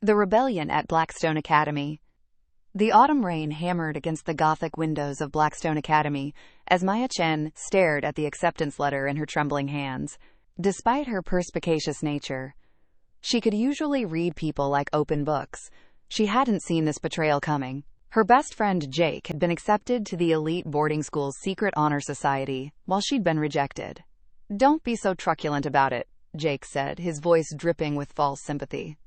The Rebellion at Blackstone Academy. The autumn rain hammered against the Gothic windows of Blackstone Academy as Maya Chen stared at the acceptance letter in her trembling hands. Despite her perspicacious nature, she could usually read people like open books. She hadn't seen this betrayal coming. Her best friend Jake had been accepted to the elite boarding school's secret honor society, while she'd been rejected. "Don't be so truculent about it," Jake said, his voice dripping with false sympathy.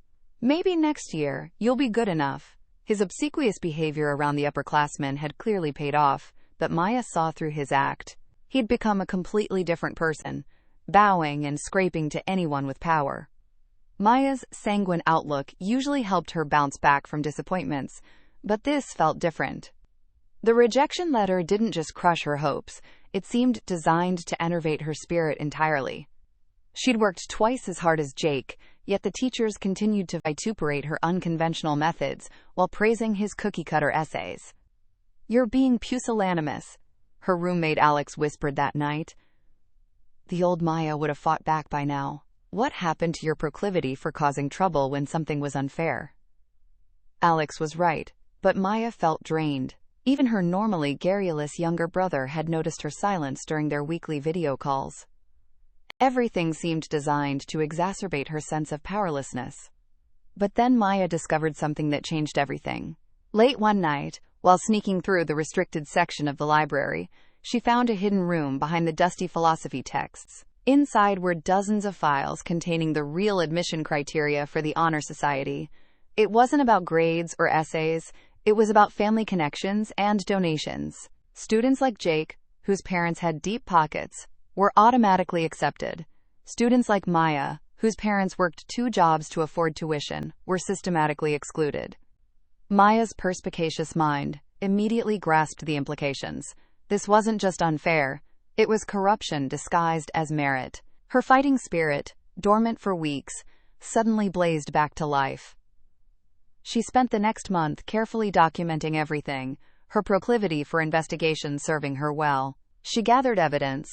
"Maybe next year, you'll be good enough." His obsequious behavior around the upperclassmen had clearly paid off, but Maya saw through his act. He'd become a completely different person, bowing and scraping to anyone with power. Maya's sanguine outlook usually helped her bounce back from disappointments, but this felt different. The rejection letter didn't just crush her hopes, it seemed designed to enervate her spirit entirely. She'd worked twice as hard as Jake, yet the teachers continued to vituperate her unconventional methods while praising his cookie-cutter essays. "You're being pusillanimous," her roommate Alex whispered that night. The old Maya would have fought back by now. "What happened to your proclivity for causing trouble when something was unfair?" Alex was right, but Maya felt drained. Even her normally garrulous younger brother had noticed her silence during their weekly video calls. Everything seemed designed to exacerbate her sense of powerlessness. But then Maya discovered something that changed everything. Late one night, while sneaking through the restricted section of the library, she found a hidden room behind the dusty philosophy texts. Inside were dozens of files containing the real admission criteria for the Honor Society. It wasn't about grades or essays, it was about family connections and donations. Students like Jake, whose parents had deep pockets, were automatically accepted. Students like Maya, whose parents worked 2 jobs to afford tuition, were systematically excluded. Maya's perspicacious mind immediately grasped the implications. This wasn't just unfair, it was corruption disguised as merit. Her fighting spirit, dormant for weeks, suddenly blazed back to life. She spent the next month carefully documenting everything, her proclivity for investigation serving her well. She gathered evidence,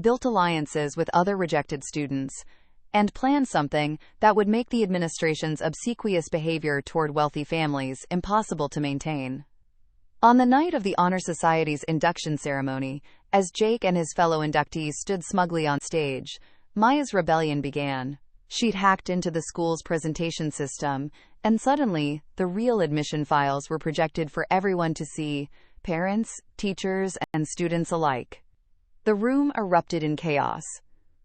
built alliances with other rejected students, and planned something that would make the administration's obsequious behavior toward wealthy families impossible to maintain. On the night of the Honor Society's induction ceremony, as Jake and his fellow inductees stood smugly on stage, Maya's rebellion began. She'd hacked into the school's presentation system, and suddenly, the real admission files were projected for everyone to see, parents, teachers, and students alike. The room erupted in chaos.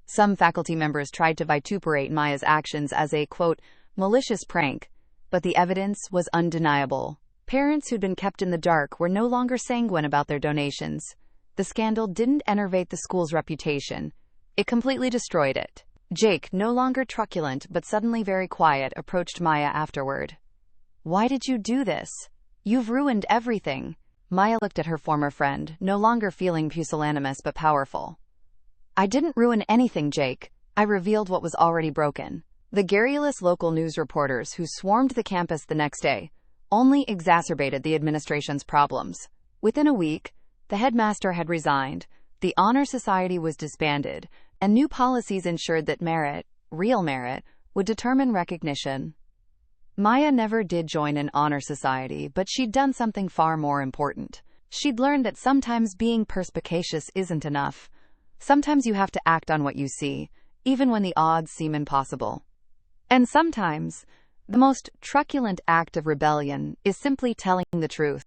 Some faculty members tried to vituperate Maya's actions as a, quote, malicious prank, but the evidence was undeniable. Parents who'd been kept in the dark were no longer sanguine about their donations. The scandal didn't enervate the school's reputation. It completely destroyed it. Jake, no longer truculent but suddenly very quiet, approached Maya afterward. "Why did you do this? You've ruined everything." Maya looked at her former friend, no longer feeling pusillanimous but powerful. "I didn't ruin anything, Jake. I revealed what was already broken." The garrulous local news reporters who swarmed the campus the next day only exacerbated the administration's problems. Within a week, the headmaster had resigned, the Honor Society was disbanded, and new policies ensured that merit, real merit, would determine recognition. Maya never did join an honor society, but she'd done something far more important. She'd learned that sometimes being perspicacious isn't enough. Sometimes you have to act on what you see, even when the odds seem impossible. And sometimes, the most truculent act of rebellion is simply telling the truth.